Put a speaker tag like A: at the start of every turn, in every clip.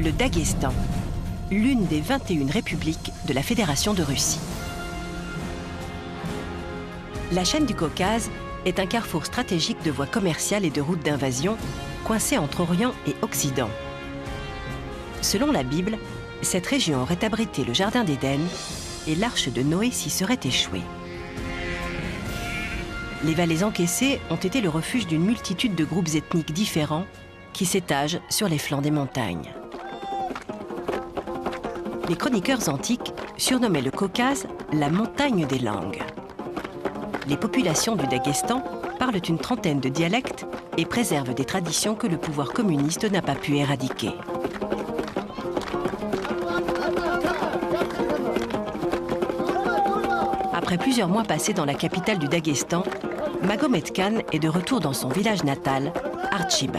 A: le Daghestan, l'une des 21 républiques de la Fédération de Russie. La chaîne du Caucase est un carrefour stratégique de voies commerciales et de routes d'invasion, coincé entre Orient et Occident. Selon la Bible, cette région aurait abrité le Jardin d'Éden et l'arche de Noé s'y serait échouée. Les vallées encaissées ont été le refuge d'une multitude de groupes ethniques différents qui s'étagent sur les flancs des montagnes. Les chroniqueurs antiques surnommaient le Caucase la montagne des langues. Les populations du Daghestan parlent une trentaine de dialectes et préservent des traditions que le pouvoir communiste n'a pas pu éradiquer. Après plusieurs mois passés dans la capitale du Daghestan, Magomed Khan est de retour dans son village natal, Artshib.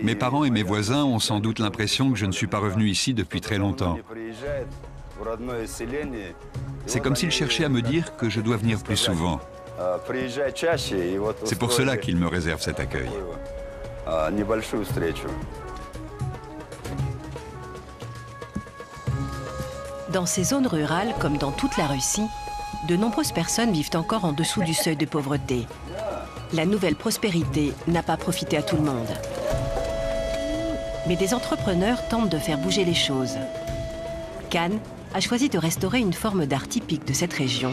B: Mes parents et mes voisins ont sans doute l'impression que je ne suis pas revenu ici depuis très longtemps. C'est comme s'ils cherchaient à me dire que je dois venir plus souvent. C'est pour cela qu'ils me réservent cet accueil.
A: Dans ces zones rurales, comme dans toute la Russie, de nombreuses personnes vivent encore en dessous du seuil de pauvreté. La nouvelle prospérité n'a pas profité à tout le monde. Mais des entrepreneurs tentent de faire bouger les choses. Khan a choisi de restaurer une forme d'art typique de cette région,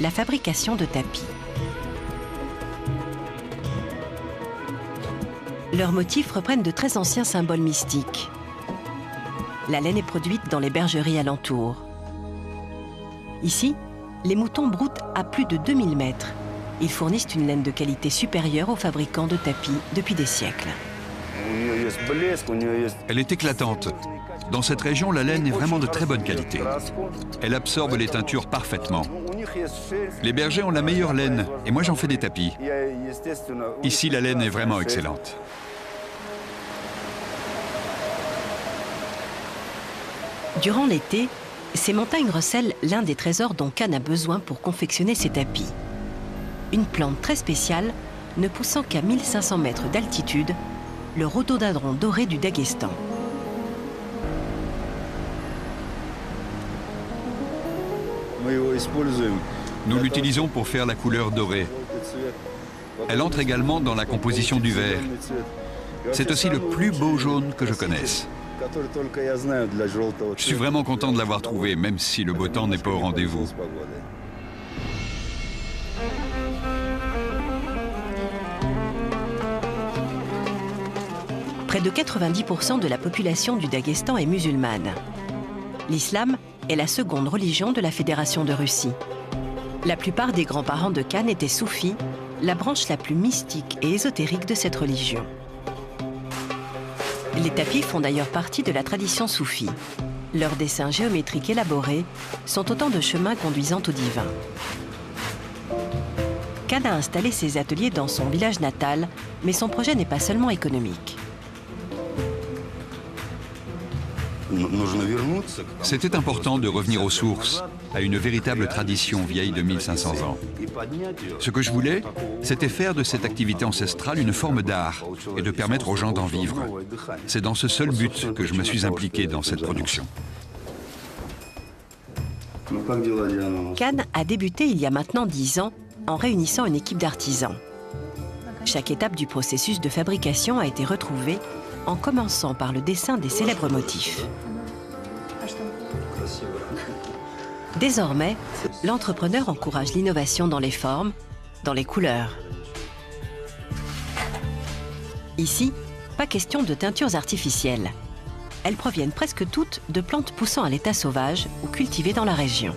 A: la fabrication de tapis. Leurs motifs reprennent de très anciens symboles mystiques. La laine est produite dans les bergeries alentours. Ici, les moutons broutent à plus de 2000 mètres. Ils fournissent une laine de qualité supérieure aux fabricants de tapis depuis des siècles.
B: Elle est éclatante. Dans cette région, la laine est vraiment de très bonne qualité. Elle absorbe les teintures parfaitement. Les bergers ont la meilleure laine, et moi j'en fais des tapis. Ici, la laine est vraiment excellente.
A: Durant l'été, ces montagnes recèlent l'un des trésors dont Khan a besoin pour confectionner ses tapis. Une plante très spéciale, ne poussant qu'à 1500 mètres d'altitude, le rhododendron doré du Daghestan.
B: Nous l'utilisons pour faire la couleur dorée. Elle entre également dans la composition du verre. C'est aussi le plus beau jaune que je connaisse. Je suis vraiment content de l'avoir trouvé, même si le beau temps n'est pas au rendez-vous.
A: Près de 90% de la population du Daghestan est musulmane. L'islam est la seconde religion de la Fédération de Russie. La plupart des grands-parents de Khan étaient soufis, la branche la plus mystique et ésotérique de cette religion. Les tapis font d'ailleurs partie de la tradition soufie. Leurs dessins géométriques élaborés sont autant de chemins conduisant au divin. Khan a installé ses ateliers dans son village natal, mais son projet n'est pas seulement économique.
B: C'était important de revenir aux sources, à une véritable tradition vieille de 1500 ans. Ce que je voulais, c'était faire de cette activité ancestrale une forme d'art et de permettre aux gens d'en vivre. C'est dans ce seul but que je me suis impliqué dans cette production.
A: Khan a débuté il y a maintenant 10 ans en réunissant une équipe d'artisans. Chaque étape du processus de fabrication a été retrouvée en commençant par le dessin des célèbres motifs. Désormais, l'entrepreneur encourage l'innovation dans les formes, dans les couleurs. Ici, pas question de teintures artificielles. Elles proviennent presque toutes de plantes poussant à l'état sauvage ou cultivées dans la région.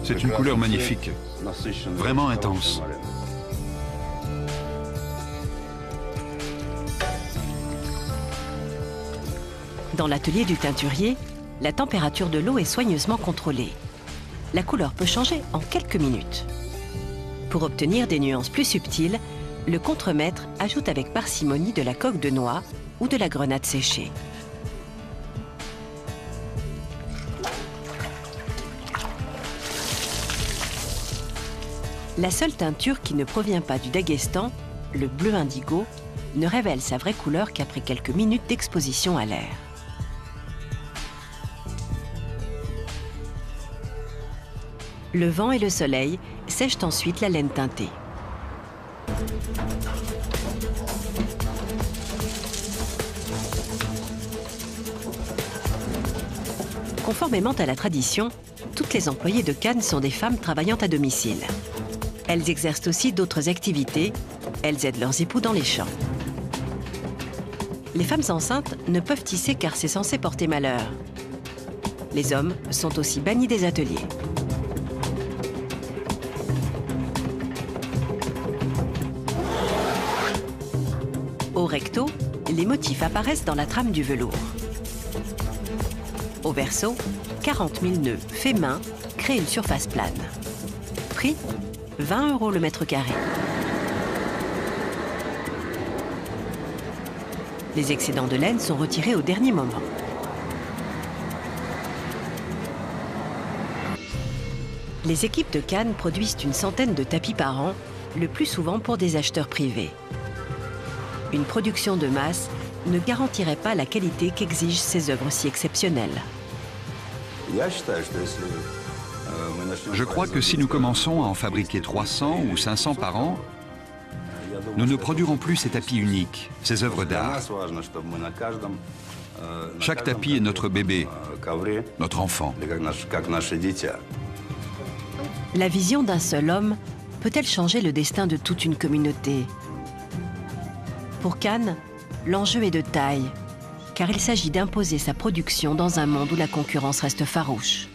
B: C'est une couleur magnifique, vraiment intense.
A: Dans l'atelier du teinturier, la température de l'eau est soigneusement contrôlée. La couleur peut changer en quelques minutes. Pour obtenir des nuances plus subtiles, le contremaître ajoute avec parcimonie de la coque de noix ou de la grenade séchée. La seule teinture qui ne provient pas du Daghestan, le bleu indigo, ne révèle sa vraie couleur qu'après quelques minutes d'exposition à l'air. Le vent et le soleil sèchent ensuite la laine teintée. Conformément à la tradition, toutes les employées de Cannes sont des femmes travaillant à domicile. Elles exercent aussi d'autres activités. Elles aident leurs époux dans les champs. Les femmes enceintes ne peuvent tisser car c'est censé porter malheur. Les hommes sont aussi bannis des ateliers. Au recto, les motifs apparaissent dans la trame du velours. Au verso, 40 000 nœuds faits main créent une surface plane. Prix, 20 € le mètre carré. Les excédents de laine sont retirés au dernier moment. Les équipes de Cannes produisent une centaine de tapis par an, le plus souvent pour des acheteurs privés. Une production de masse ne garantirait pas la qualité qu'exigent ces œuvres si exceptionnelles.
B: Je crois que si nous commençons à en fabriquer 300 ou 500 par an, nous ne produirons plus ces tapis uniques, ces œuvres d'art. Chaque tapis est notre bébé, notre enfant.
A: La vision d'un seul homme peut-elle changer le destin de toute une communauté? Pour Cannes, l'enjeu est de taille, car il s'agit d'imposer sa production dans un monde où la concurrence reste farouche.